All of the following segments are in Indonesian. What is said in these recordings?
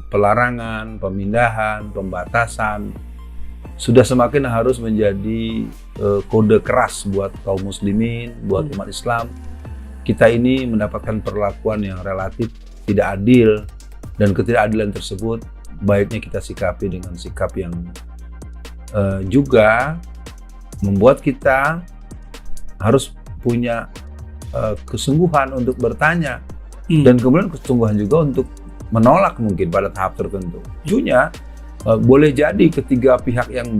pelarangan, pemindahan, pembatasan sudah semakin harus menjadi kode keras buat kaum muslimin, buat umat Islam. Kita ini mendapatkan perlakuan yang relatif tidak adil, dan ketidakadilan tersebut baiknya kita sikapi dengan sikap yang juga membuat kita harus punya kesungguhan untuk bertanya dan kemudian kesungguhan juga untuk menolak mungkin pada tahap tertentu. Ujungnya boleh jadi ketiga pihak yang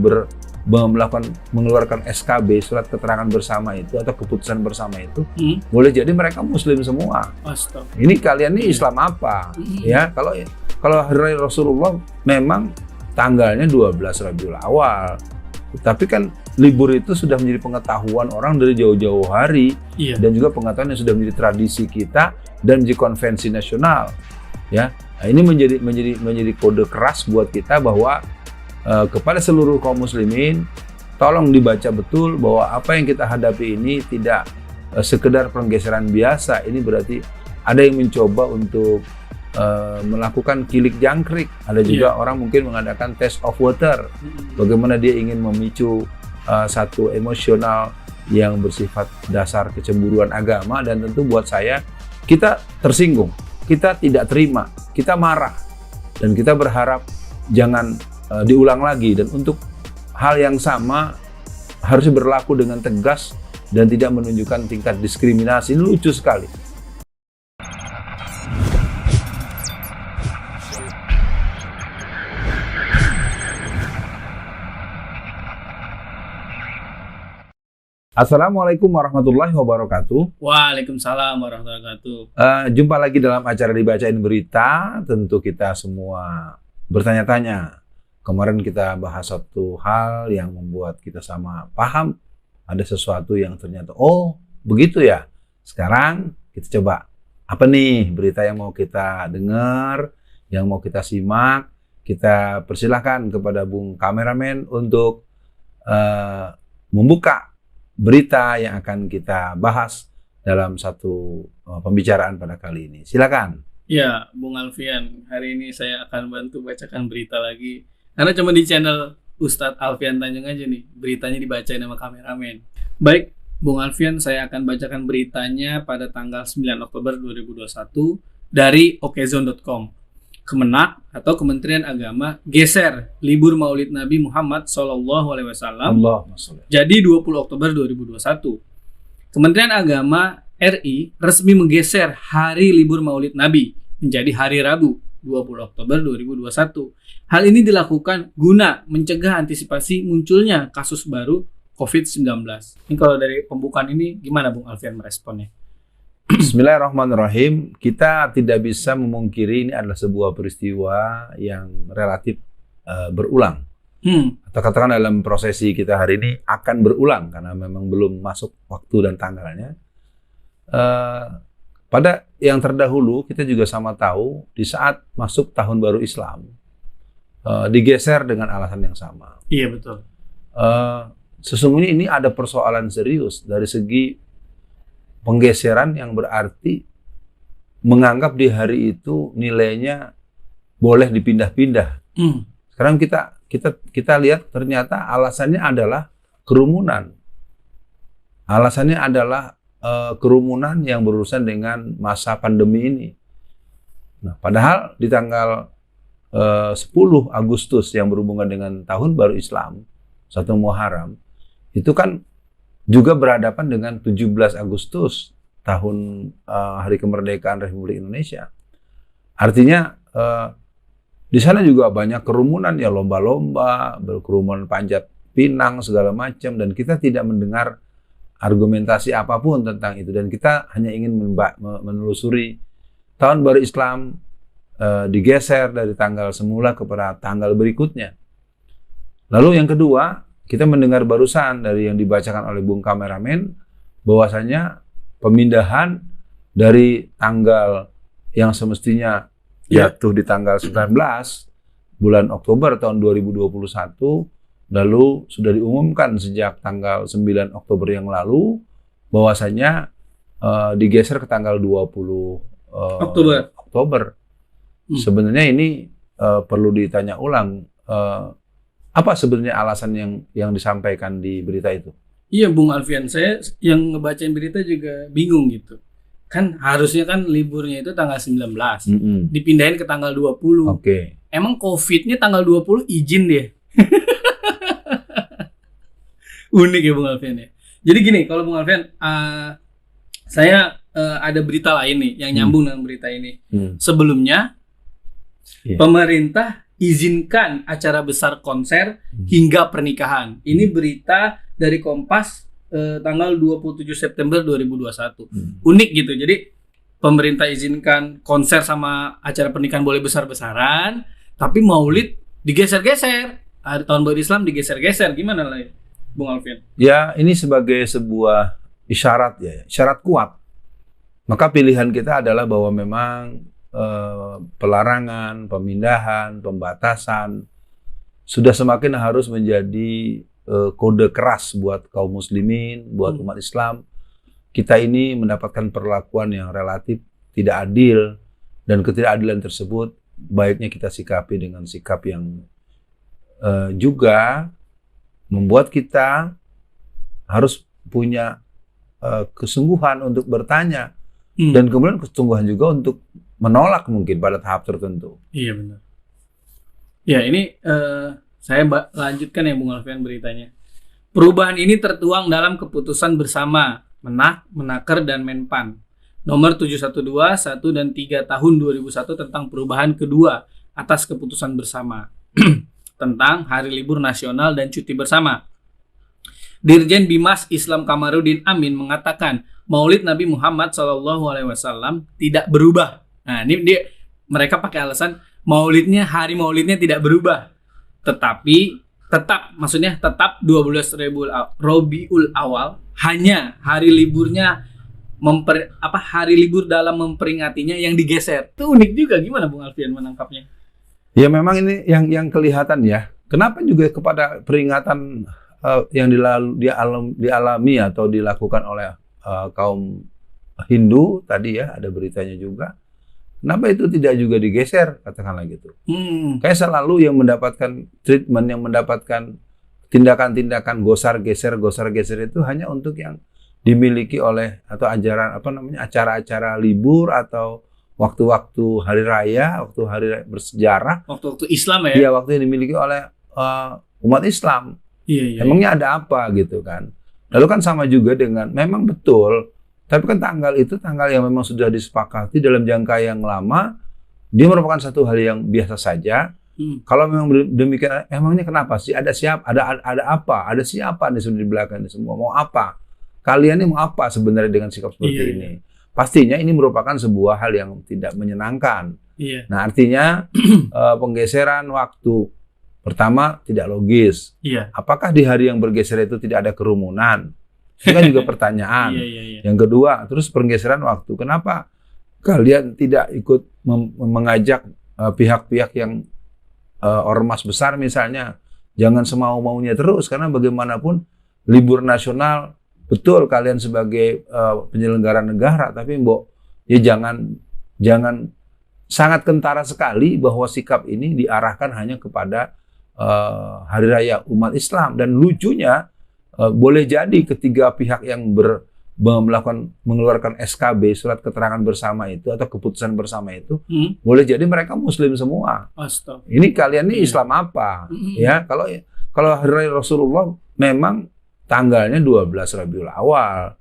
mengeluarkan SKB, surat keterangan bersama itu atau keputusan bersama itu, boleh jadi mereka muslim semua. Astaga. Ini kalian ini Islam apa? Ya, kalau hari raya Rasulullah memang tanggalnya 12 Rabiul Awal. Tapi kan libur itu sudah menjadi pengetahuan orang dari jauh-jauh hari, dan juga pengetahuan yang sudah menjadi tradisi kita dan menjadi konvensi nasional. Ya, nah, ini menjadi kode keras buat kita bahwa kepada seluruh kaum muslimin, tolong dibaca betul bahwa apa yang kita hadapi ini tidak sekedar penggeseran biasa. Ini berarti ada yang mencoba untuk melakukan kilik jangkrik. Ada juga orang mungkin mengadakan test of water. Bagaimana dia ingin memicu satu emosional yang bersifat dasar kecemburuan agama, dan tentu buat saya kita tersinggung, kita tidak terima, kita marah, dan kita berharap jangan diulang lagi. Dan untuk hal yang sama harus berlaku dengan tegas dan tidak menunjukkan tingkat diskriminasi. Ini lucu sekali. Assalamualaikum warahmatullahi wabarakatuh. Waalaikumsalam warahmatullahi wabarakatuh. Jumpa lagi dalam acara Dibacain Berita. Tentu kita semua bertanya-tanya. Kemarin kita bahas satu hal yang membuat kita sama paham ada sesuatu yang ternyata, oh begitu ya. Sekarang kita coba, apa nih berita yang mau kita dengar, yang mau kita simak. Kita persilahkan kepada Bung Kameramen untuk membuka berita yang akan kita bahas dalam satu pembicaraan pada kali ini. Silakan. Ya, Bung Alfian, hari ini saya akan bantu bacakan berita lagi. Karena cuma di channel Ustadz Alfian Tanjung aja nih, beritanya dibacain sama kameramen. Baik, Bung Alfian, saya akan bacakan beritanya pada tanggal 9 Oktober 2021 dari okezone.com. Kemenak atau Kementerian Agama geser libur Maulid Nabi Muhammad SAW jadi 20 Oktober 2021. Kementerian Agama RI resmi menggeser hari libur Maulid Nabi menjadi hari Rabu 20 Oktober 2021. Hal ini dilakukan guna mencegah antisipasi munculnya kasus baru COVID-19. Ini kalau dari pembukaan ini gimana Bung Alfian meresponnya? Bismillahirrahmanirrahim. Kita tidak bisa memungkiri ini adalah sebuah peristiwa yang relatif berulang. Atau katakan dalam prosesi kita hari ini akan berulang karena memang belum masuk waktu dan tanggalnya. Pada yang terdahulu kita juga sama tahu di saat masuk tahun baru Islam digeser dengan alasan yang sama. Iya betul. Sesungguhnya ini ada persoalan serius dari segi penggeseran yang berarti menganggap di hari itu nilainya boleh dipindah-pindah. Sekarang kita lihat ternyata alasannya adalah kerumunan. Alasannya adalah kerumunan yang berurusan dengan masa pandemi ini. Nah, padahal di tanggal 10 Agustus yang berhubungan dengan tahun baru Islam, 1 Muharram, itu kan juga berhadapan dengan 17 Agustus tahun Hari Kemerdekaan Republik Indonesia. Artinya di sana juga banyak kerumunan ya, lomba-lomba, berkerumun panjat pinang segala macam, dan kita tidak mendengar argumentasi apapun tentang itu, dan kita hanya ingin menelusuri tahun baru Islam digeser dari tanggal semula kepada tanggal berikutnya. Lalu yang kedua, kita mendengar barusan dari yang dibacakan oleh Bung Kameramen bahwasanya pemindahan dari tanggal yang semestinya jatuh di tanggal 19 bulan Oktober tahun 2021 lalu sudah diumumkan sejak tanggal 9 Oktober yang lalu bahwasanya digeser ke tanggal 20 Oktober. Sebenarnya ini perlu ditanya ulang, apa sebenarnya alasan yang disampaikan di berita itu? Iya Bung Alfian, saya yang ngebacain berita juga bingung gitu. Kan harusnya kan liburnya itu tanggal 19, dipindahin ke tanggal 20. Oke. Emang COVID-nya tanggal 20 izin dia? Unik ya Bung Alfian ya. Jadi gini, kalau Bung Alfian, saya ada berita lain nih yang nyambung dengan berita ini. Sebelumnya, pemerintah izinkan acara besar konser hingga pernikahan. Ini berita dari Kompas tanggal 27 September 2021. Unik gitu. Jadi pemerintah izinkan konser sama acara pernikahan boleh besar-besaran, tapi maulid digeser-geser. Hari tahun baru Islam digeser-geser. Gimana lah ya, Bung Alfian? Ya, ini sebagai sebuah isyarat ya, isyarat kuat. Maka pilihan kita adalah bahwa memang pelarangan, pemindahan, pembatasan sudah semakin harus menjadi kode keras buat kaum muslimin, buat umat Islam. Kita ini mendapatkan perlakuan yang relatif tidak adil, dan ketidakadilan tersebut baiknya kita sikapi dengan sikap yang juga membuat kita harus punya kesungguhan untuk bertanya, dan kemudian kesungguhan juga untuk menolak mungkin pada tahap tertentu. Iya benar. Ya ini saya lanjutkan ya Bung Alfian beritanya. Perubahan ini tertuang dalam keputusan bersama Menaker dan Menpan nomor 712, 1 dan 3 tahun 2001 tentang perubahan kedua atas keputusan bersama tentang hari libur nasional dan cuti bersama. Dirjen Bimas Islam Kamarudin Amin mengatakan Maulid Nabi Muhammad SAW tidak berubah. Nah, ini mereka pakai alasan hari maulidnya tidak berubah. Tetap 12 Rabiul Awal, hanya hari liburnya hari libur dalam memperingatinya yang digeser. Itu unik juga, gimana Bung Alfian menangkapnya? Ya memang ini yang kelihatan ya. Kenapa juga kepada peringatan yang dialami atau dilakukan oleh kaum Hindu tadi ya, ada beritanya juga. Kenapa itu tidak juga digeser, katakanlah gitu. Kayak selalu yang mendapatkan treatment, yang mendapatkan tindakan-tindakan gosar geser itu hanya untuk yang dimiliki oleh atau acara-acara libur atau waktu-waktu hari raya, waktu hari bersejarah, waktu-waktu Islam ya. Iya, waktu yang dimiliki oleh umat Islam. Iya. Emangnya ada apa gitu kan? Lalu kan sama juga dengan memang betul. Tapi kan tanggal itu tanggal yang memang sudah disepakati dalam jangka yang lama, dia merupakan satu hal yang biasa saja. Kalau memang demikian, emangnya kenapa sih? Ada apa? Ada siapa nih di belakang ini semua? Mau apa? Kalian ini mau apa sebenarnya dengan sikap seperti ini? Pastinya ini merupakan sebuah hal yang tidak menyenangkan. Nah, artinya penggeseran waktu pertama tidak logis. Apakah di hari yang bergeser itu tidak ada kerumunan? Itu kan juga pertanyaan. Yang kedua, terus pergeseran waktu. Kenapa kalian tidak ikut mengajak pihak-pihak yang ormas besar misalnya, jangan semau-maunya terus, karena bagaimanapun libur nasional, betul kalian sebagai penyelenggara negara, tapi ya jangan sangat kentara sekali bahwa sikap ini diarahkan hanya kepada hari raya umat Islam. Dan lucunya, boleh jadi ketiga pihak yang mengeluarkan SKB, surat keterangan bersama itu atau keputusan bersama itu, boleh jadi mereka Muslim semua. Ini kalian ini Islam apa? Ya, kalau hari raya Rasulullah memang tanggalnya 12 Rabiul Awal,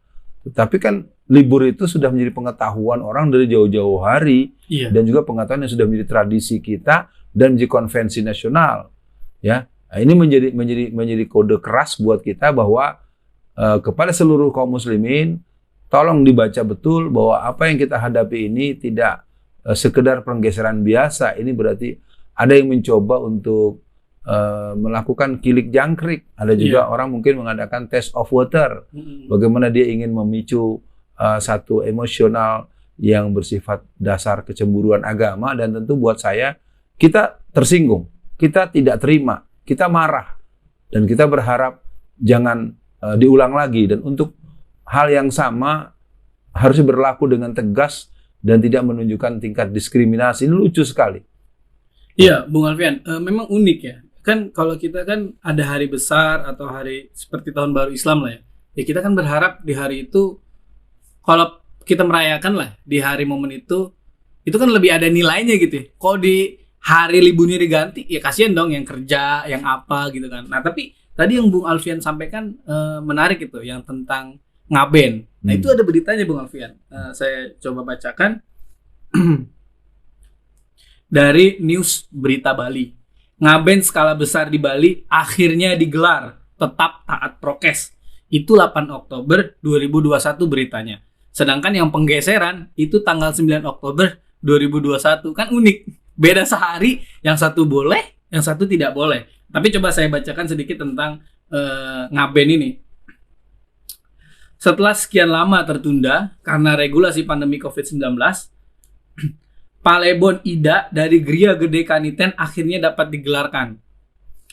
tapi kan libur itu sudah menjadi pengetahuan orang dari jauh-jauh hari, dan juga pengetahuan yang sudah menjadi tradisi kita dan menjadi konvensi nasional. Ya. Nah, ini menjadi kode keras buat kita bahwa kepada seluruh kaum muslimin, tolong dibaca betul bahwa apa yang kita hadapi ini tidak sekedar penggeseran biasa. Ini berarti ada yang mencoba untuk melakukan kilik jangkrik. Ada juga orang mungkin mengadakan test of water. Bagaimana dia ingin memicu satu emosional yang bersifat dasar kecemburuan agama, dan tentu buat saya, kita tersinggung, kita tidak terima. Kita marah, dan kita berharap jangan diulang lagi. Dan untuk hal yang sama harusnya berlaku dengan tegas dan tidak menunjukkan tingkat diskriminasi. Ini lucu sekali. Iya, Bung Alfian, memang unik ya. Kan kalau kita kan ada hari besar atau hari seperti tahun baru Islam lah ya. Ya kita kan berharap di hari itu, kalau kita merayakan lah di hari momen itu kan lebih ada nilainya gitu ya. Kalau di hari liburnya diganti, ya kasihan dong yang kerja, yang apa gitu kan. Nah tapi tadi yang Bung Alfian sampaikan menarik itu, yang tentang ngaben. Nah itu ada beritanya Bung Alfian. Saya coba bacakan. Dari News Berita Bali. Ngaben skala besar di Bali akhirnya digelar, tetap taat prokes. Itu 8 Oktober 2021 beritanya. Sedangkan yang penggeseran itu tanggal 9 Oktober 2021. Kan unik. Beda sehari, yang satu boleh, yang satu tidak boleh. Tapi coba saya bacakan sedikit tentang ngaben ini. Setelah sekian lama tertunda karena regulasi pandemi COVID-19, Palebon Ida dari Gria Gede Kaniten akhirnya dapat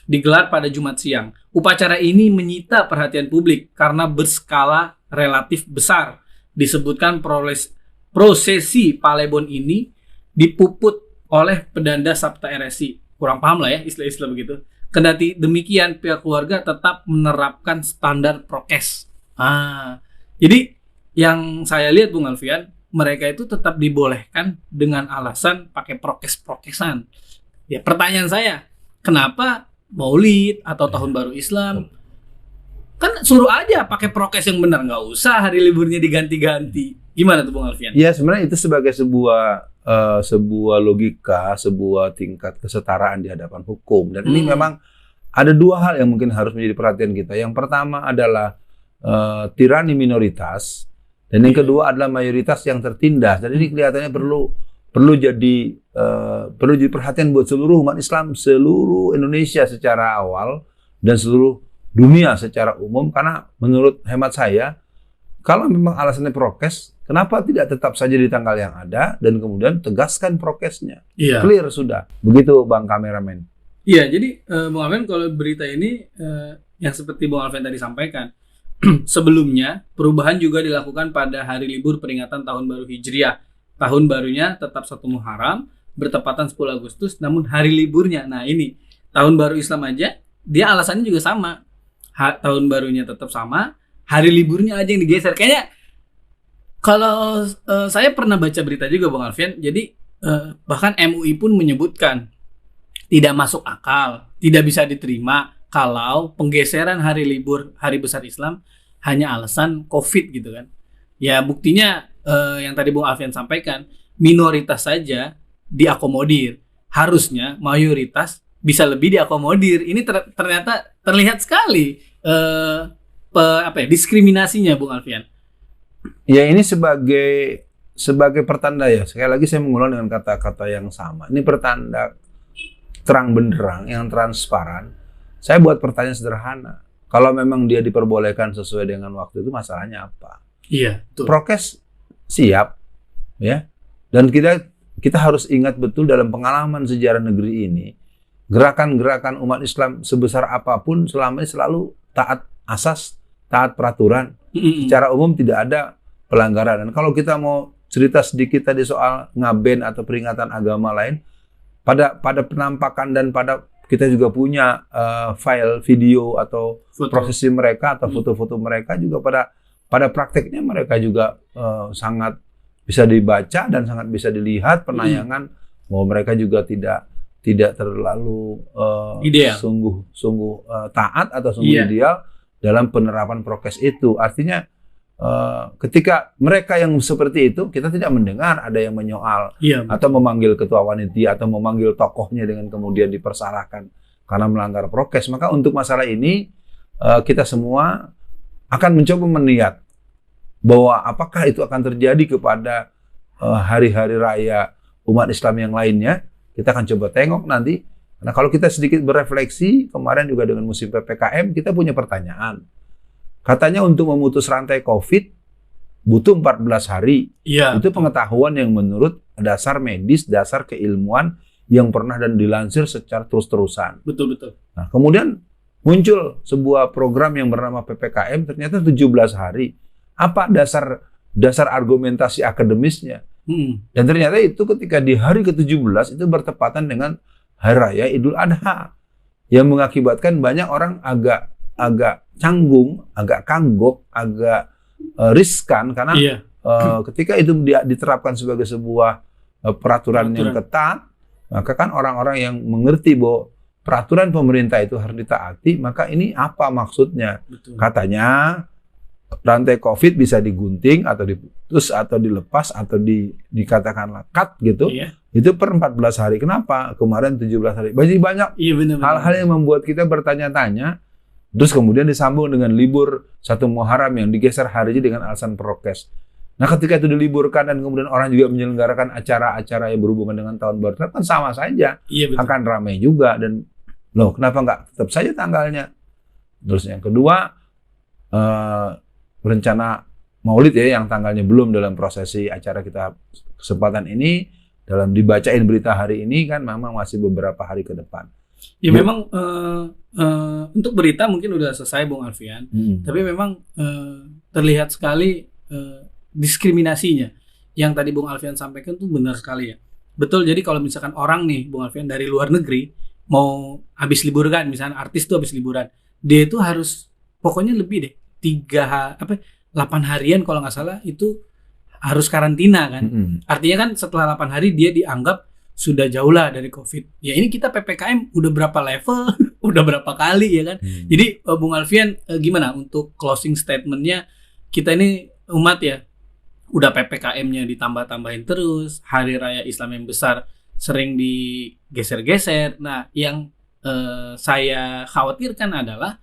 digelar pada Jumat siang. Upacara ini menyita perhatian publik karena berskala relatif besar. Disebutkan prosesi Palebon ini dipuput oleh pedanda Sabta RSI. Kurang paham lah ya istilah-istilah begitu. Kendati demikian, pihak keluarga tetap menerapkan standar prokes. Jadi yang saya lihat Bung Alfian, mereka itu tetap dibolehkan dengan alasan pakai prokes-prokesan. Ya, pertanyaan saya, kenapa Maulid atau Tahun Baru Islam kan suruh aja pakai prokes yang benar, nggak usah hari liburnya diganti-ganti. Gimana tuh Bung Alfian? Ya sebenarnya itu sebagai sebuah logika, sebuah tingkat kesetaraan di hadapan hukum. Dan ini memang ada dua hal yang mungkin harus menjadi perhatian kita. Yang pertama adalah tirani minoritas. Dan yang kedua adalah mayoritas yang tertindas. Jadi ini kelihatannya perlu jadi perhatian buat seluruh umat Islam, seluruh Indonesia secara awal dan seluruh dunia secara umum. Karena menurut hemat saya, kalau memang alasannya prokes, kenapa tidak tetap saja di tanggal yang ada dan kemudian tegaskan prokesnya? Iya. Clear sudah. Begitu Bang Kameramen. Iya, jadi Bung Alfian, kalau berita ini yang seperti Bung Alfian tadi sampaikan, sebelumnya perubahan juga dilakukan pada hari libur peringatan Tahun Baru Hijriah. Tahun barunya tetap 1 Muharram, bertepatan 10 Agustus, namun hari liburnya, nah ini Tahun Baru Islam aja dia alasannya juga sama. Tahun barunya tetap sama, hari liburnya aja yang digeser. Kayaknya kalau saya pernah baca berita juga Bung Alfian, jadi bahkan MUI pun menyebutkan tidak masuk akal, tidak bisa diterima kalau penggeseran hari libur Hari Besar Islam hanya alasan COVID gitu kan. Ya buktinya yang tadi Bung Alfian sampaikan, minoritas saja diakomodir. Harusnya mayoritas bisa lebih diakomodir. Ini ternyata terlihat sekali diskriminasinya Bung Alfian. Ya ini sebagai pertanda ya. Sekali lagi saya mengulang dengan kata-kata yang sama. Ini pertanda terang benderang yang transparan. Saya buat pertanyaan sederhana. Kalau memang dia diperbolehkan sesuai dengan waktu itu, masalahnya apa? Iya, betul. Prokes siap, ya. Dan kita harus ingat betul dalam pengalaman sejarah negeri ini, gerakan-gerakan umat Islam sebesar apapun selama ini selalu taat asas, taat peraturan. Secara umum tidak ada pelanggaran. Dan kalau kita mau cerita sedikit tadi soal ngaben atau peringatan agama lain, pada penampakan dan pada kita juga punya file video atau prosesi mereka atau foto-foto mereka juga pada prakteknya mereka juga sangat bisa dibaca dan sangat bisa dilihat penayangan bahwa mereka juga tidak terlalu sungguh taat atau sungguh ideal dalam penerapan prokes itu. Artinya ketika mereka yang seperti itu, kita tidak mendengar ada yang menyoal atau memanggil ketua panitia atau memanggil tokohnya dengan kemudian dipersalahkan karena melanggar prokes. Maka untuk masalah ini kita semua akan mencoba melihat bahwa apakah itu akan terjadi kepada hari-hari raya umat Islam yang lainnya. Kita akan coba tengok nanti. Nah, kalau kita sedikit berefleksi, kemarin juga dengan musim PPKM, kita punya pertanyaan. Katanya untuk memutus rantai COVID butuh 14 hari. Iya. Itu pengetahuan yang menurut dasar medis, dasar keilmuan yang pernah dan dilansir secara terus-terusan. Betul. Nah, kemudian muncul sebuah program yang bernama PPKM ternyata 17 hari. Apa dasar argumentasi akademisnya? Dan ternyata itu ketika di hari ke-17 itu bertepatan dengan Hari Raya Idul Adha, yang mengakibatkan banyak orang agak canggung, agak kanggok, agak riskan karena ketika itu diterapkan sebagai sebuah peraturan yang ketat, maka kan orang-orang yang mengerti bahwa peraturan pemerintah itu harus ditaati, maka ini apa maksudnya? Betul. Katanya rantai COVID bisa digunting atau diputus atau dilepas atau dikatakan cut gitu. Itu per 14 hari. Kenapa? Kemarin 17 hari. Banyak hal-hal yang membuat kita bertanya-tanya. Terus kemudian disambung dengan libur 1 Muharram yang digeser harinya dengan alasan prokes. Nah, ketika itu diliburkan dan kemudian orang juga menyelenggarakan acara-acara yang berhubungan dengan tahun baru, kan sama saja. Akan ramai juga. Dan loh, kenapa nggak tetap saja tanggalnya? Terus yang kedua, rencana Maulid ya, yang tanggalnya belum dalam prosesi acara kita kesempatan ini, dalam dibacain berita hari ini kan memang masih beberapa hari ke depan. Ya memang untuk berita mungkin udah selesai Bung Alfian, tapi memang terlihat sekali diskriminasinya. Yang tadi Bung Alfian sampaikan tuh benar sekali ya. Betul, jadi kalau misalkan orang nih Bung Alfian dari luar negeri mau habis liburan, misalnya artis tuh habis liburan, dia itu harus pokoknya lebih deh 8 harian kalau nggak salah itu harus karantina kan. Artinya kan setelah 8 hari dia dianggap sudah jauh lah dari COVID. Ya ini kita PPKM udah berapa level, udah berapa kali ya kan. Jadi Bung Alfian gimana untuk closing statementnya, kita ini umat ya, udah PPKM-nya ditambah-tambahin terus, hari raya Islam yang besar sering digeser-geser. Nah yang saya khawatirkan adalah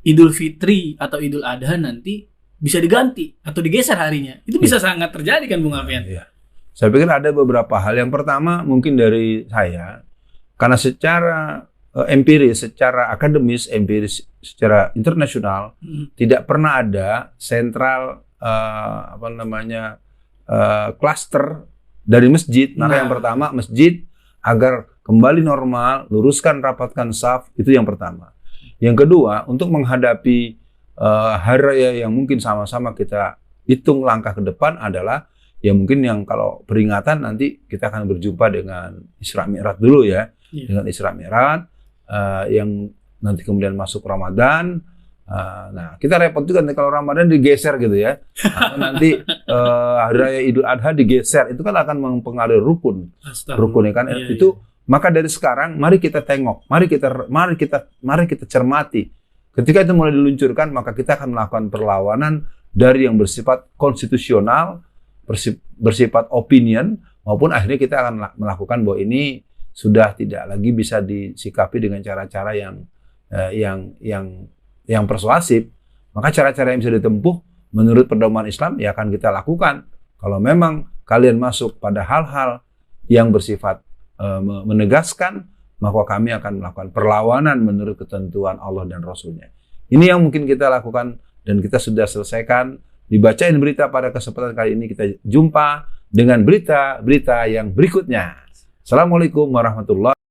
Idul Fitri atau Idul Adha nanti bisa diganti atau digeser harinya. Itu bisa sangat terjadi kan Bung Alfian? Iya. Saya pikir ada beberapa hal. Yang pertama mungkin dari saya, karena secara empiris, secara akademis, empiris, secara internasional, tidak pernah ada sentral klaster dari masjid. Maka yang pertama masjid agar kembali normal, luruskan, rapatkan saf, itu yang pertama. Yang kedua, untuk menghadapi hari raya yang mungkin sama-sama kita hitung langkah ke depan adalah ya mungkin yang kalau peringatan nanti kita akan berjumpa dengan Isra Mi'raj dulu ya. Dengan Isra Mi'raj yang nanti kemudian masuk Ramadan. Nah, kita repot juga kalau Ramadan digeser gitu ya. Nanti hari raya Idul Adha digeser, itu kan akan mempengaruhi rukun ya kan. Itu maka dari sekarang mari kita tengok, mari kita cermati. Ketika itu mulai diluncurkan, maka kita akan melakukan perlawanan dari yang bersifat konstitusional, bersifat opinion, maupun akhirnya kita akan melakukan bahwa ini sudah tidak lagi bisa disikapi dengan cara-cara yang persuasif. Maka cara-cara yang bisa ditempuh menurut pedoman Islam ya akan kita lakukan. Kalau memang kalian masuk pada hal-hal yang bersifat menegaskan, maka kami akan melakukan perlawanan menurut ketentuan Allah dan Rasulnya. Ini yang mungkin kita lakukan dan kita sudah selesaikan. Dibacain berita pada kesempatan kali ini, kita jumpa dengan berita-berita yang berikutnya. Assalamualaikum warahmatullahi wabarakatuh.